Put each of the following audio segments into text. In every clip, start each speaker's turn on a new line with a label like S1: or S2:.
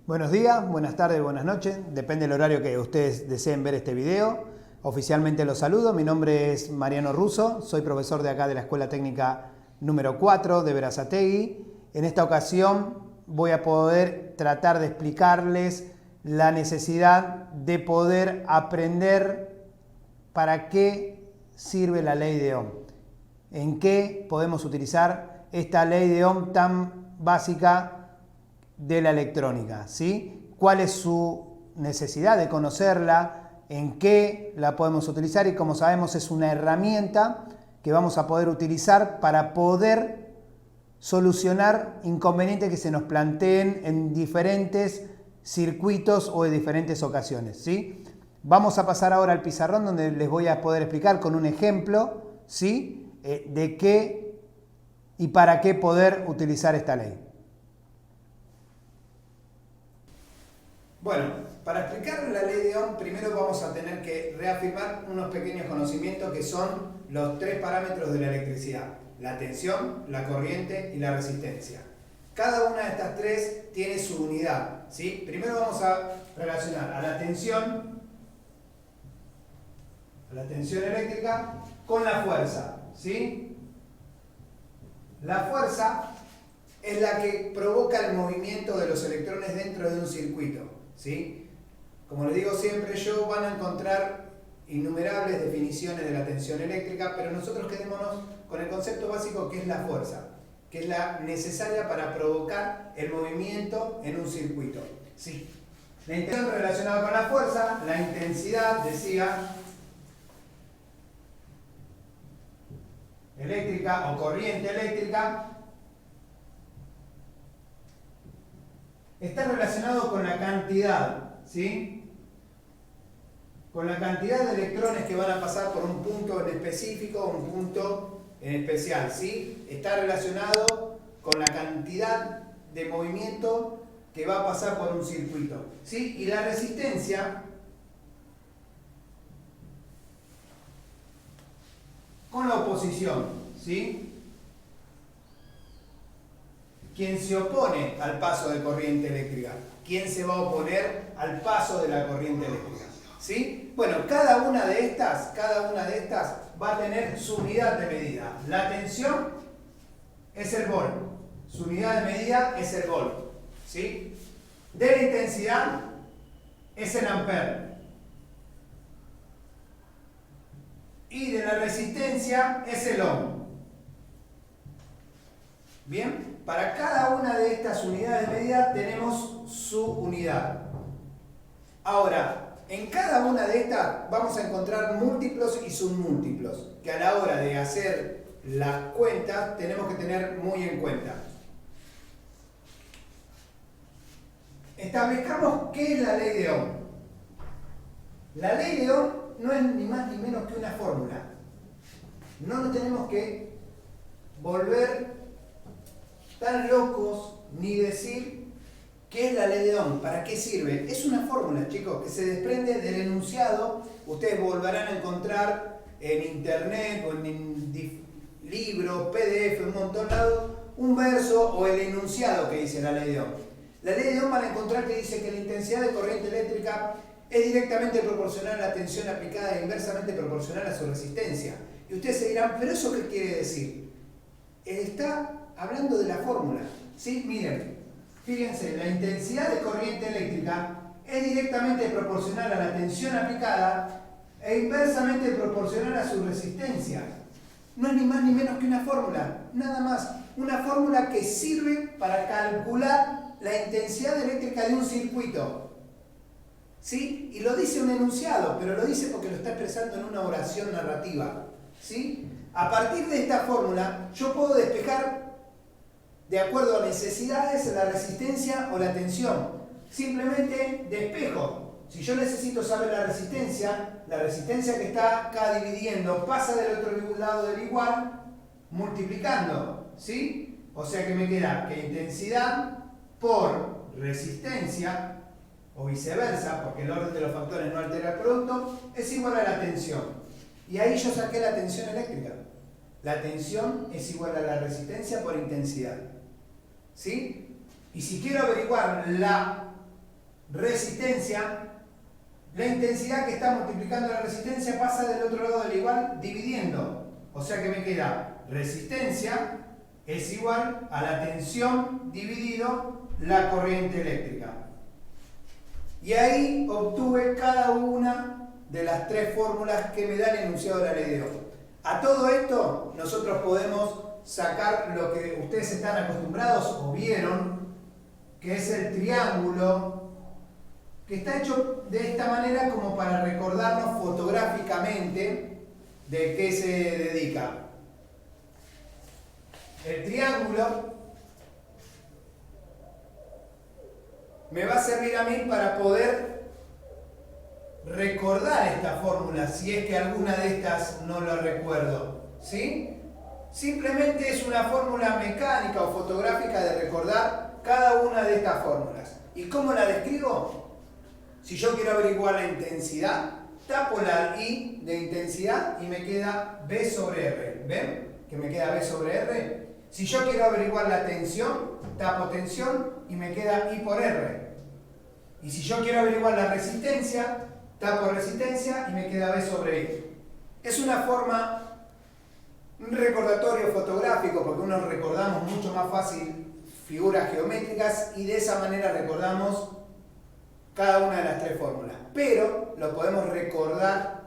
S1: Buenos días, buenas tardes, buenas noches, depende del horario que ustedes deseen ver este video. Oficialmente los saludo, mi nombre es Mariano Russo, soy profesor de acá de la Escuela Técnica número 4 de Berazategui. En esta ocasión voy a poder tratar de explicarles la necesidad de poder aprender para qué sirve la ley de Ohm, en qué podemos utilizar esta ley de Ohm tan básica de la electrónica, ¿sí? ¿Cuál es su necesidad de conocerla? ¿En qué la podemos utilizar? Y como sabemos es una herramienta que vamos a poder utilizar para poder solucionar inconvenientes que se nos planteen en diferentes circuitos o en diferentes ocasiones, ¿sí? Vamos a pasar ahora al pizarrón donde les voy a poder explicar con un ejemplo, ¿sí? De qué y para qué poder utilizar esta ley. Bueno, para explicar la ley de Ohm, primero vamos a tener que reafirmar unos pequeños conocimientos que son los tres parámetros de la electricidad: la tensión, la corriente y la resistencia. Cada una de estas tres tiene su unidad, ¿sí? Primero vamos a relacionar a la tensión eléctrica con la fuerza, ¿sí? La fuerza es la que provoca el movimiento de los electrones dentro de un circuito, ¿sí? Como les digo siempre yo, van a encontrar innumerables definiciones de la tensión eléctrica, pero nosotros quedémonos con el concepto básico que es la fuerza, que es la necesaria para provocar el movimiento en un circuito, ¿sí? La intensidad relacionada con la fuerza, la intensidad, decía, eléctrica o corriente eléctrica, está relacionado con la cantidad, ¿sí? Con la cantidad de electrones que van a pasar por un punto en específico o un punto en especial, ¿sí? Está relacionado con la cantidad de movimiento que va a pasar por un circuito, ¿sí? Y la resistencia con la oposición, ¿sí? ¿Quién se opone al paso de corriente eléctrica? ¿Quién se va a oponer al paso de la corriente eléctrica? ¿Sí? Bueno, cada una de estas va a tener su unidad de medida. La tensión es el volt. Su unidad de medida es el volt. ¿Sí? De la intensidad es el ampere. Y de la resistencia es el ohm. Bien. Para cada una de estas unidades de medida tenemos su unidad. Ahora, en cada una de estas vamos a encontrar múltiplos y submúltiplos, que a la hora de hacer las cuentas tenemos que tener muy en cuenta. Establezcamos qué es la ley de Ohm. La ley de Ohm no es ni más ni menos que una fórmula. No nos tenemos que volver tan locos ni decir qué es la ley de Ohm, para qué sirve. Es una fórmula, chicos, que se desprende del enunciado. Ustedes volverán a encontrar en internet o en libros, PDF, un montón de lados, un verso o el enunciado que dice la ley de Ohm. La ley de Ohm van a encontrar que dice que la intensidad de corriente eléctrica es directamente proporcional a la tensión aplicada e inversamente proporcional a su resistencia. Y ustedes se dirán, ¿pero eso qué quiere decir? Está hablando de la fórmula, ¿sí? Miren, fíjense, la intensidad de corriente eléctrica es directamente proporcional a la tensión aplicada e inversamente proporcional a su resistencia. No es ni más ni menos que una fórmula, nada más. Una fórmula que sirve para calcular la intensidad eléctrica de un circuito, ¿sí? Y lo dice un enunciado, pero lo dice porque lo está expresando en una oración narrativa, ¿sí? A partir de esta fórmula yo puedo despejar de acuerdo a necesidades la resistencia o la tensión. Simplemente despejo. Si yo necesito saber la resistencia que está acá dividiendo pasa del otro lado del igual multiplicando, ¿sí? O sea que me queda que intensidad por resistencia o viceversa, porque el orden de los factores no altera el producto, es igual a la tensión. Y ahí yo saqué la tensión eléctrica. La tensión es igual a la resistencia por intensidad, ¿sí? Y si quiero averiguar la resistencia, la intensidad que está multiplicando la resistencia pasa del otro lado del igual dividiendo. O sea que me queda resistencia es igual a la tensión dividido la corriente eléctrica. Y ahí obtuve cada una de las tres fórmulas que me da el enunciado de la ley de Ohm. A todo esto nosotros podemos sacar lo que ustedes están acostumbrados o vieron, que es el triángulo, que está hecho de esta manera como para recordarnos fotográficamente de qué se dedica. El triángulo me va a servir a mí para poder recordar esta fórmula, si es que alguna de estas no la recuerdo, ¿sí? Simplemente es una fórmula mecánica o fotográfica de recordar cada una de estas fórmulas. ¿Y cómo la describo? Si yo quiero averiguar la intensidad, tapo la I de intensidad y me queda B sobre R. ¿Ven? Que me queda B sobre R. Si yo quiero averiguar la tensión, tapo tensión y me queda I por R. Y si yo quiero averiguar la resistencia, tapo resistencia y me queda B sobre I. Es una forma, un recordatorio fotográfico, porque uno recordamos mucho más fácil figuras geométricas y de esa manera recordamos cada una de las tres fórmulas. Pero lo podemos recordar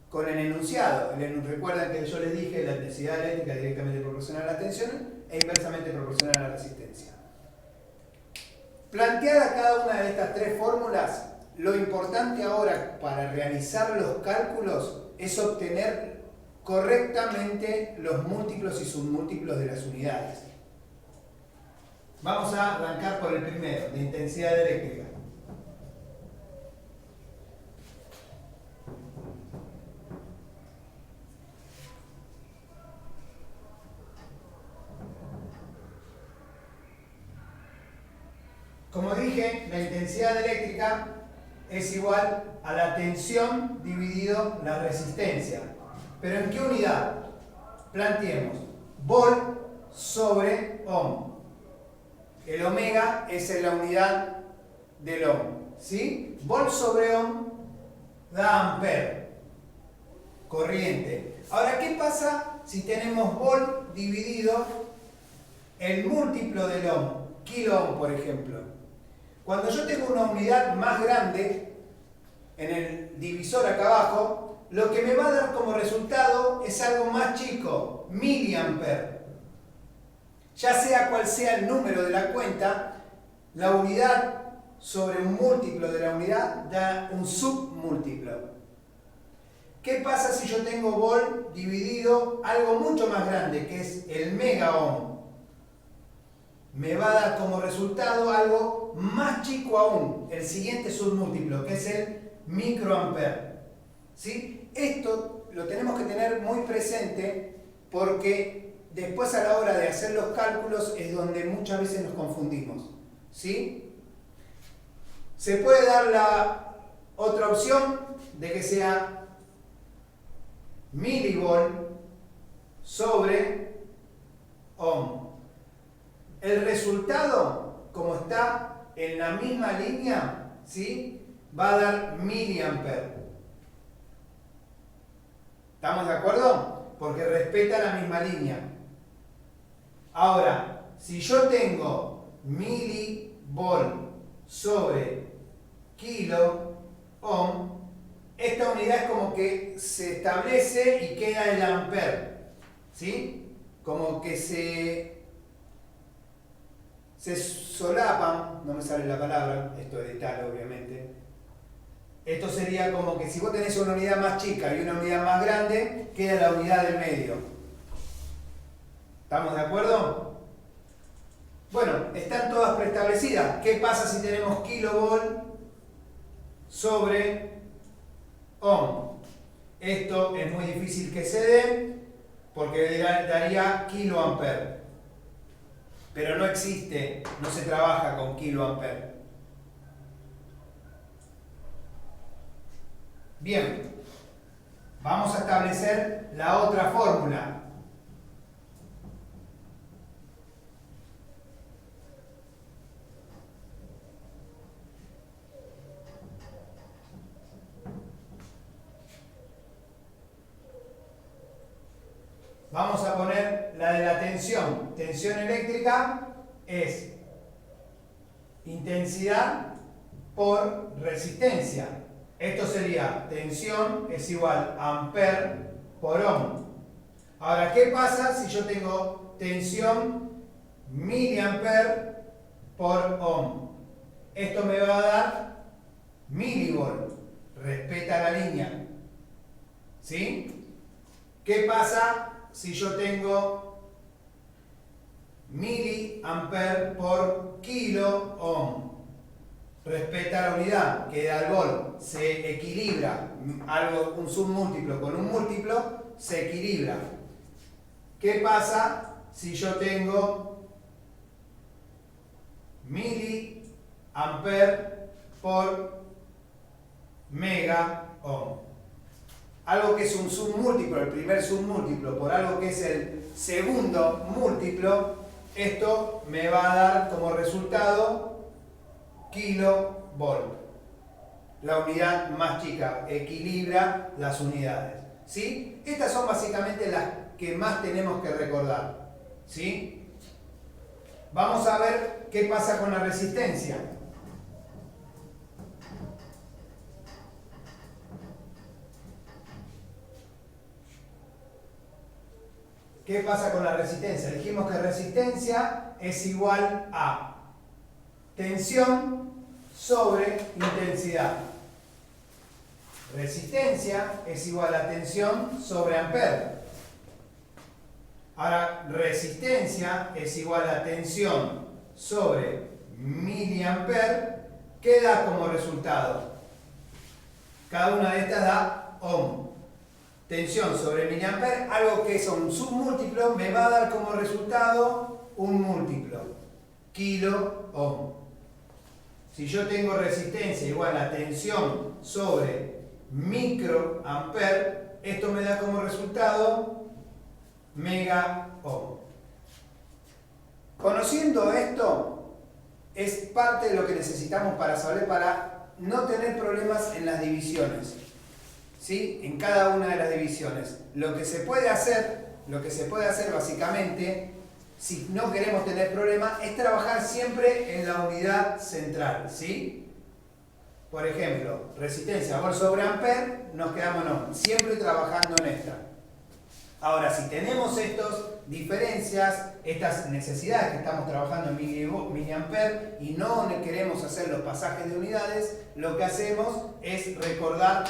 S1: con el enunciado. Recuerdan que yo les dije la intensidad eléctrica es directamente proporcional a la tensión e inversamente proporcional a la resistencia. Planteada cada una de estas tres fórmulas, lo importante ahora para realizar los cálculos es obtener correctamente los múltiplos y submúltiplos de las unidades. Vamos a arrancar por el primero, de intensidad eléctrica. Como dije, la intensidad eléctrica es igual a la tensión dividido la resistencia. ¿Pero en qué unidad? Planteemos. Volt sobre ohm. El omega es la unidad del ohm. ¿Sí? Volt sobre ohm da ampere. Corriente. Ahora, ¿qué pasa si tenemos volt dividido el múltiplo del ohm? Kilo ohm, por ejemplo. Cuando yo tengo una unidad más grande en el divisor acá abajo, lo que me va a dar como resultado es algo más chico, miliampere. Ya sea cual sea el número de la cuenta, la unidad sobre un múltiplo de la unidad da un submúltiplo. ¿Qué pasa si yo tengo volt dividido algo mucho más grande, que es el mega ohm? Me va a dar como resultado algo más chico aún, el siguiente submúltiplo, que es el microampere. ¿Sí? Esto lo tenemos que tener muy presente porque después a la hora de hacer los cálculos es donde muchas veces nos confundimos. ¿Sí? Se puede dar la otra opción de que sea milivolt sobre ohm. El resultado, como está en la misma línea, ¿sí?, va a dar miliampere. ¿Estamos de acuerdo? Porque respeta la misma línea. Ahora, si yo tengo milivolt sobre kilo ohm, esta unidad es como que se establece y queda el ampere. ¿Sí? Como que se solapan, no me sale la palabra, esto es de tal obviamente. Esto sería como que si vos tenés una unidad más chica y una unidad más grande, queda la unidad del medio. ¿Estamos de acuerdo? Bueno, están todas preestablecidas. ¿Qué pasa si tenemos kilovolt sobre ohm? Esto es muy difícil que se dé porque daría kiloampere. Pero no existe, no se trabaja con kiloampere. Bien, vamos a establecer la otra fórmula. Vamos a poner la de la tensión. Tensión eléctrica es intensidad por resistencia. Esto sería tensión es igual a ampere por ohm. Ahora, ¿qué pasa si yo tengo tensión miliampere por ohm? Esto me va a dar milivolt. Respeta la línea. ¿Sí? ¿Qué pasa si yo tengo miliampere por kilo ohm? Respeta la unidad, queda el volt, se equilibra, un submúltiplo con un múltiplo se equilibra. ¿Qué pasa si yo tengo miliampere por mega ohm? Algo que es un submúltiplo, el primer submúltiplo, por algo que es el segundo múltiplo, esto me va a dar como resultado kilovolt. La unidad más chica equilibra las unidades. ¿Sí? Estas son básicamente las que más tenemos que recordar. ¿Sí? Vamos a ver qué pasa con la resistencia. ¿Qué pasa con la resistencia? Dijimos que resistencia es igual a tensión sobre intensidad. Resistencia es igual a tensión sobre ampere. Ahora, resistencia es igual a tensión sobre miliampere. ¿Qué da como resultado? Cada una de estas da ohm. Tensión sobre miliampere, algo que es un submúltiplo, me va a dar como resultado un múltiplo. Kilo ohm. Si yo tengo resistencia igual a tensión sobre microampere, esto me da como resultado mega ohm. Conociendo esto, es parte de lo que necesitamos para saber, para no tener problemas en las divisiones. ¿Sí? En cada una de las divisiones. Lo que se puede hacer básicamente, si no queremos tener problemas, es trabajar siempre en la unidad central, ¿sí? Por ejemplo, resistencia volt sobre ampere, nos quedamos siempre trabajando en esta. Ahora, si tenemos estas diferencias, estas necesidades que estamos trabajando en miliampere y no queremos hacer los pasajes de unidades, lo que hacemos es recordar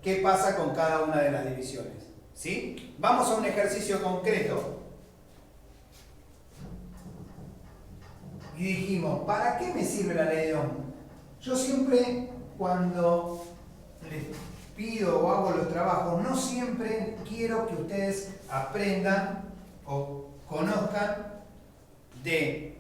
S1: qué pasa con cada una de las divisiones. ¿Sí? Vamos a un ejercicio concreto. Y dijimos, ¿para qué me sirve la ley de Ohm? Yo siempre, cuando les pido o hago los trabajos, no siempre quiero que ustedes aprendan o conozcan de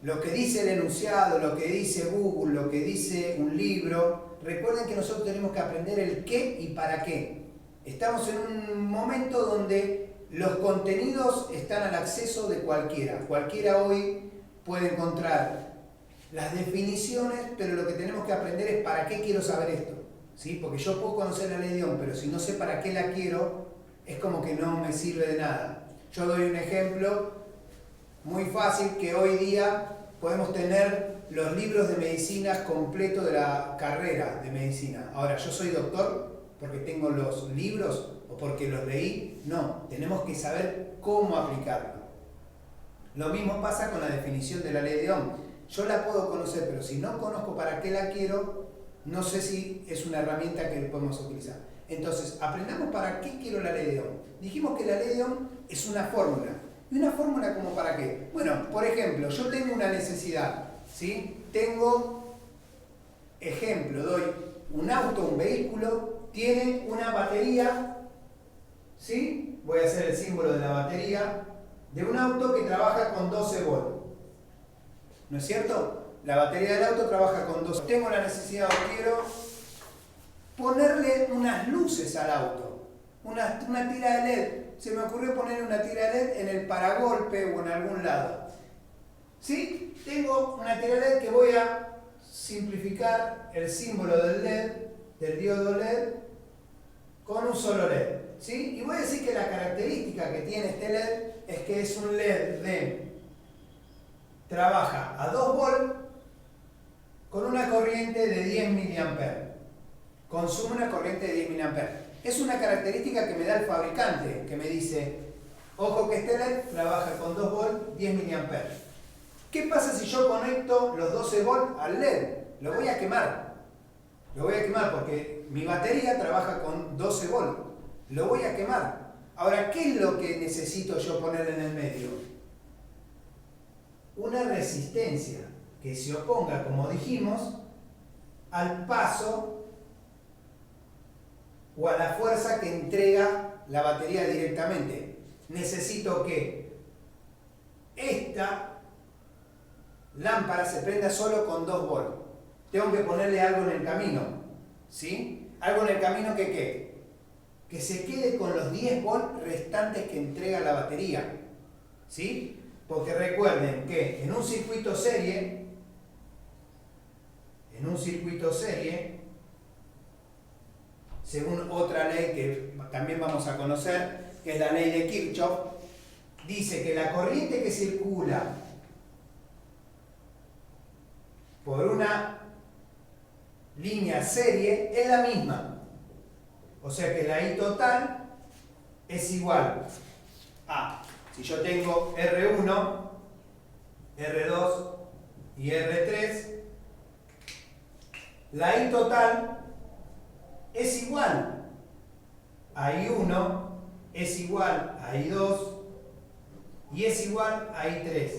S1: lo que dice el enunciado, lo que dice Google, lo que dice un libro. Recuerden que nosotros tenemos que aprender el qué y para qué. Estamos en un momento donde los contenidos están al acceso de cualquiera. Cualquiera hoy puede encontrar las definiciones, pero lo que tenemos que aprender es para qué quiero saber esto. ¿Sí? Porque yo puedo conocer la ley de Ohm, pero si no sé para qué la quiero, es como que no me sirve de nada. Yo doy un ejemplo muy fácil, que hoy día podemos tener los libros de medicina completos de la carrera de medicina. Ahora, ¿yo soy doctor porque tengo los libros o porque los leí? No, tenemos que saber cómo aplicarlo. Lo mismo pasa con la definición de la ley de Ohm. Yo la puedo conocer, pero si no conozco para qué la quiero, no sé si es una herramienta que podemos utilizar. Entonces, aprendamos para qué quiero la ley de Ohm. Dijimos que la ley de Ohm es una fórmula. ¿Y una fórmula como para qué? Bueno, por ejemplo, yo tengo una necesidad, ¿sí? Tengo, ejemplo, doy un auto, un vehículo, tiene una batería, ¿sí? Voy a hacer el símbolo de la batería, de un auto que trabaja con 12 volts. ¿No es cierto? La batería del auto trabaja con 12. Tengo la necesidad o quiero ponerle unas luces al auto, una tira de LED. Se me ocurrió poner una tira de LED en el paragolpe o en algún lado. ¿Sí? Tengo una tira de LED que voy a simplificar el símbolo del LED, del diodo LED, con un solo LED. ¿sí? Y voy a decir que la característica que tiene este LED es que es un LED trabaja a 2 volts con una corriente de 10 mA. Consume una corriente de 10 mA. Es una característica que me da el fabricante, que me dice, ojo que este LED trabaja con 2 volts, 10 mA. ¿Qué pasa si yo conecto los 12 volts al LED? Lo voy a quemar. Lo voy a quemar porque mi batería trabaja con 12 volts. Lo voy a quemar. Ahora, ¿qué es lo que necesito yo poner en el medio? Una resistencia que se oponga, como dijimos, al paso o a la fuerza que entrega la batería directamente. Necesito que esta lámpara se prenda solo con 2 volts. Tengo que ponerle algo en el camino, ¿sí? Algo en el camino que ¿qué? Que se quede con los 10 volts restantes que entrega la batería, ¿sí? Porque recuerden que en un circuito serie, según otra ley que también vamos a conocer, que es la ley de Kirchhoff, dice que la corriente que circula por una línea serie es la misma. O sea que la I total es igual a, si yo tengo R1, R2 y R3, la I total es igual a I1, es igual a I2 y es igual a I3.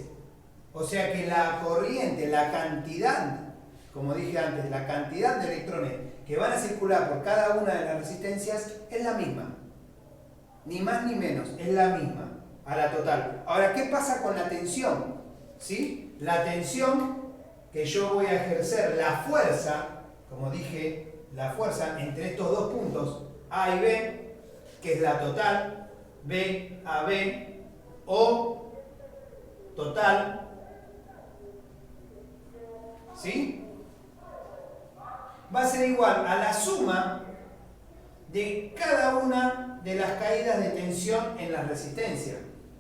S1: O sea que la corriente, la cantidad, como dije antes, la cantidad de electrones que van a circular por cada una de las resistencias es la misma. Ni más ni menos, es la misma, a la total. Ahora, ¿qué pasa con la tensión? ¿Sí? La tensión que yo voy a ejercer, la fuerza, como dije, la fuerza entre estos dos puntos, A y B, que es la total, B a B, O total, ¿sí? Va a ser igual a la suma de cada una de las caídas de tensión en la resistencia,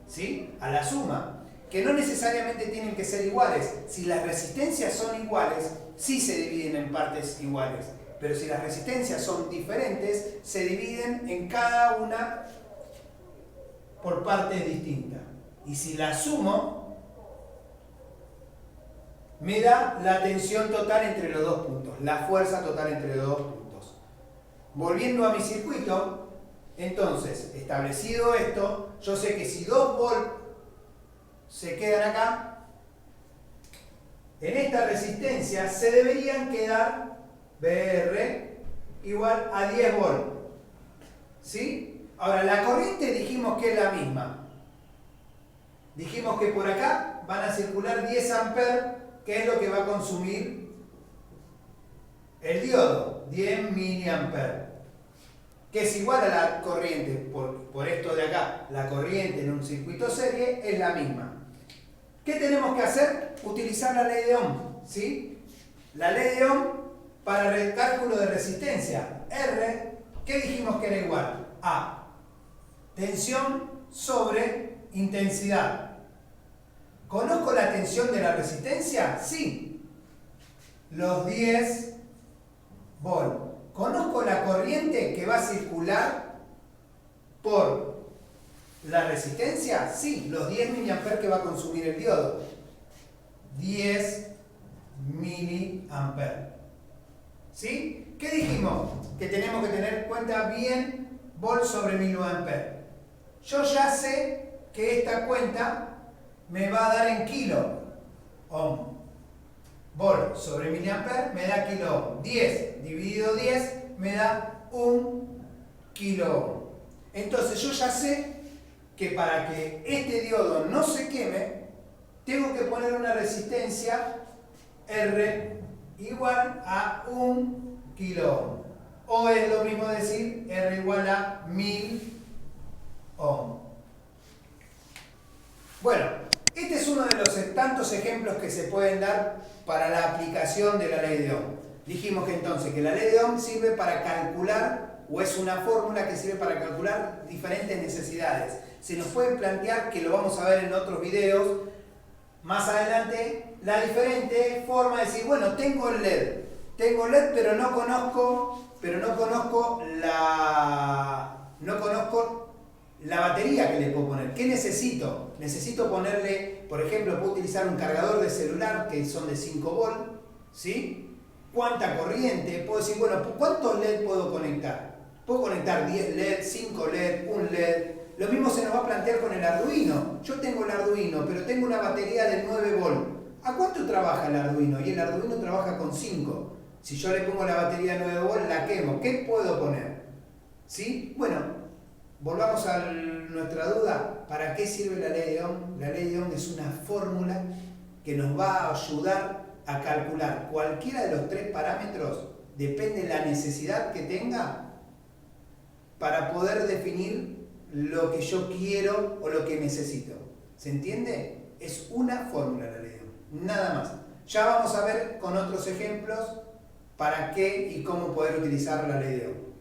S1: ¿sí? A la suma, que no necesariamente tienen que ser iguales. Si las resistencias son iguales, sí se dividen en partes iguales, pero si las resistencias son diferentes, se dividen en cada una por partes distintas. Y si la sumo, me da la tensión total entre los dos puntos, la fuerza total entre los dos puntos. Volviendo a mi circuito, entonces, establecido esto, yo sé que si 2 volts se quedan acá, en esta resistencia se deberían quedar BR igual a 10 volts. ¿Sí? Ahora, la corriente dijimos que es la misma. Dijimos que por acá van a circular 10 amperes, que es lo que va a consumir el diodo, 10 miliamperes, que es igual a la corriente, por esto de acá, la corriente en un circuito serie es la misma. ¿Qué tenemos que hacer? Utilizar la ley de Ohm, ¿sí? La ley de Ohm para el cálculo de resistencia. R, ¿qué dijimos que era igual? A, tensión sobre intensidad. ¿Conozco la tensión de la resistencia? Sí. Los 10 volts. ¿Conozco la corriente que va a circular por la resistencia? Sí. Los 10 mA que va a consumir el diodo. 10 mA. ¿Sí? ¿Qué dijimos? Que tenemos que tener en cuenta bien volt sobre miliampere. Yo ya sé que esta cuenta me va a dar en kilo ohm. Volt sobre miliampere me da kilo ohm. 10 dividido 10 me da 1 kilo ohm. Entonces yo ya sé que para que este diodo no se queme, tengo que poner una resistencia R igual a 1 kilo ohm. O es lo mismo decir R igual a 1000 ohm. Bueno, este es uno de los tantos ejemplos que se pueden dar para la aplicación de la ley de Ohm. Dijimos que entonces que la ley de Ohm sirve para calcular o es una fórmula que sirve para calcular diferentes necesidades. Se nos puede plantear, que lo vamos a ver en otros videos más adelante, la diferente forma de decir, bueno, tengo el LED, pero no conozco la batería que le puedo poner. ¿Qué necesito? Necesito ponerle, por ejemplo, puedo utilizar un cargador de celular que son de 5 volts, ¿sí? ¿Cuánta corriente? Puedo decir, bueno, ¿cuántos LED puedo conectar? Puedo conectar 10 LED, 5 LED, 1 LED. Lo mismo se nos va a plantear con el Arduino. Yo tengo el Arduino, pero tengo una batería de 9 volts. ¿A cuánto trabaja el Arduino? Y el Arduino trabaja con 5. Si yo le pongo la batería de 9 volts, la quemo. ¿Qué puedo poner? ¿Sí? Bueno, volvamos a nuestra duda. ¿Para qué sirve la ley de Ohm? La ley de Ohm es una fórmula que nos va a ayudar a calcular cualquiera de los 3 parámetros, depende de la necesidad que tenga, para poder definir lo que yo quiero o lo que necesito. ¿Se entiende? Es una fórmula la ley de Ohm, nada más. Ya vamos a ver con otros ejemplos para qué y cómo poder utilizar la ley de Ohm.